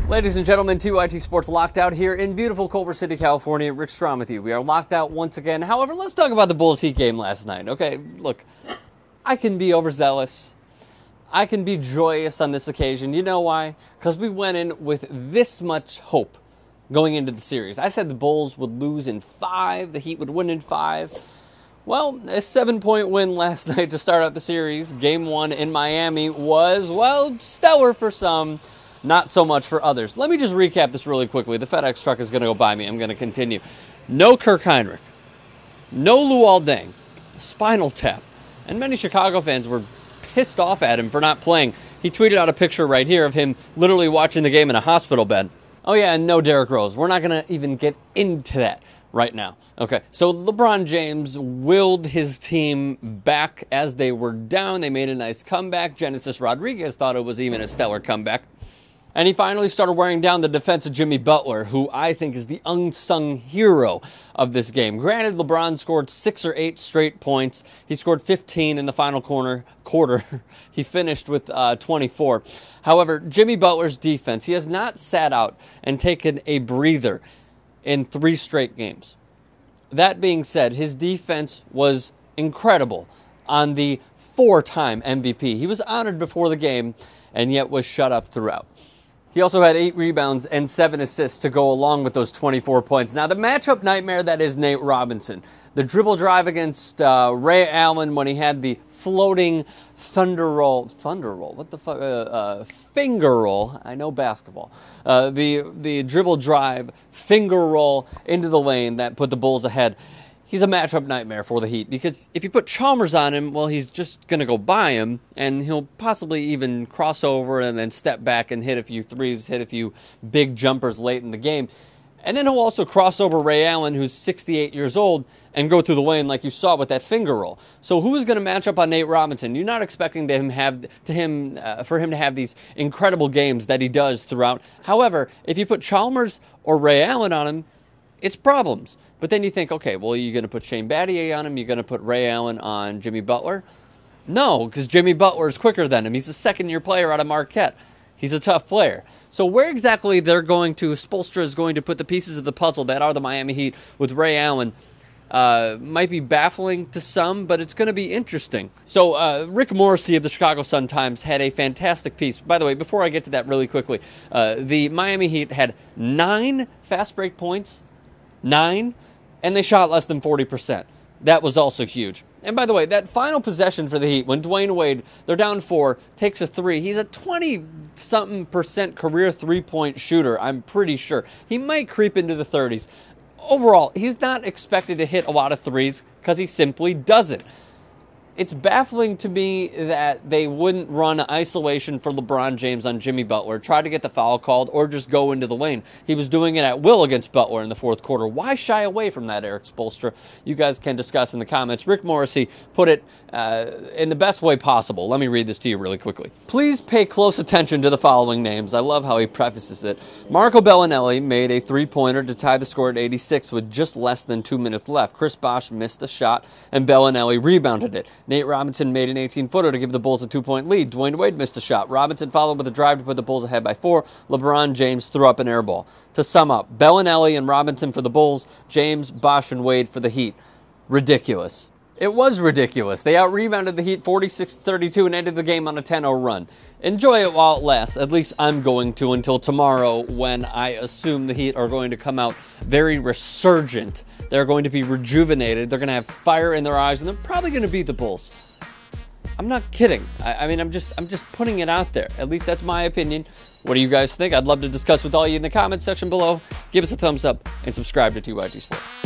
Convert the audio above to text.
Ladies and gentlemen, TYT Sports locked out here in beautiful Culver City, California. Rick Strom with you. We are locked out once again. However, let's talk about the Bulls Heat game last night. Okay, look, I can be overzealous. I can be joyous on this occasion. You know why? Because we went in with this much hope going into the series. I said the Bulls would lose in 5, the Heat would win in 5. Well, a 7-point win last night to start out the series. Game 1 in Miami was, well, stellar for some. Not so much for others. Let me just recap this really quickly. The FedEx truck is going to go by me. I'm going to continue. No Kirk Heinrich. No Luol Deng. Spinal tap. And many Chicago fans were pissed off at him for not playing. He tweeted out a picture right here of him literally watching the game in a hospital bed. Oh yeah, and no Derrick Rose. We're not going to even get into that right now. Okay, so LeBron James willed his team back as they were down. They made a nice comeback. Genesis Rodriguez thought it was even a stellar comeback. And he finally started wearing down the defense of Jimmy Butler, who I think is the unsung hero of this game. Granted, LeBron scored 6 or 8 straight points. He scored 15 in the final quarter. He finished with 24. However, Jimmy Butler's defense, he has not sat out and taken a breather in 3 straight games. That being said, his defense was incredible on the 4-time MVP. He was honored before the game and yet was shut up throughout. He also had 8 rebounds and 7 assists to go along with those 24 points. Now, the matchup nightmare, that is Nate Robinson. The dribble drive against Ray Allen when he had the floating thunder roll. What the fuck? Finger roll. I know basketball. The dribble drive, finger roll into the lane that put the Bulls ahead. He's a matchup nightmare for the Heat because if you put Chalmers on him, well, he's just going to go by him, and he'll possibly even cross over and then step back and hit a few threes, hit a few big jumpers late in the game. And then he'll also cross over Ray Allen, who's 68 years old, and go through the lane like you saw with that finger roll. So who is going to match up on Nate Robinson? You're not expecting for him to have these incredible games that he does throughout. However, if you put Chalmers or Ray Allen on him, it's problems. But then you think, okay, well, you're going to put Shane Battier on him, you're going to put Ray Allen on Jimmy Butler? No, because Jimmy Butler is quicker than him. He's a second-year player out of Marquette. He's a tough player. So where exactly Spoelstra is going to put the pieces of the puzzle that are the Miami Heat with Ray Allen might be baffling to some, but it's going to be interesting. So Rick Morrissey of the Chicago Sun-Times had a fantastic piece. By the way, before I get to that really quickly, the Miami Heat had 9 fast break points, 9, and they shot less than 40%. That was also huge. And by the way, that final possession for the Heat, when Dwayne Wade, they're down 4, takes a 3. He's a 20-something% career three-point shooter, I'm pretty sure. He might creep into the 30s. Overall, he's not expected to hit a lot of threes because he simply doesn't. It's baffling to me that they wouldn't run isolation for LeBron James on Jimmy Butler, try to get the foul called, or just go into the lane. He was doing it at will against Butler in the fourth quarter. Why shy away from that, Eric Spoelstra? You guys can discuss in the comments. Rick Morrissey put it in the best way possible. Let me read this to you really quickly. Please pay close attention to the following names. I love how he prefaces it. Marco Bellinelli made a 3-pointer to tie the score at 86 with just less than 2 minutes left. Chris Bosh missed a shot, and Bellinelli rebounded it. Nate Robinson made an 18-footer to give the Bulls a 2-point lead. Dwayne Wade missed a shot. Robinson followed with a drive to put the Bulls ahead by 4. LeBron James threw up an air ball. To sum up, Bellinelli and Robinson for the Bulls, James, Bosh, and Wade for the Heat. Ridiculous. It was ridiculous. They out-rebounded the Heat 46-32 and ended the game on a 10-0 run. Enjoy it while it lasts. At least I'm going to until tomorrow when I assume the Heat are going to come out very resurgent. They're going to be rejuvenated. They're going to have fire in their eyes, and they're probably going to beat the Bulls. I'm not kidding. I mean, I'm just putting it out there. At least that's my opinion. What do you guys think? I'd love to discuss with all you in the comments section below. Give us a thumbs up and subscribe to TYT Sports.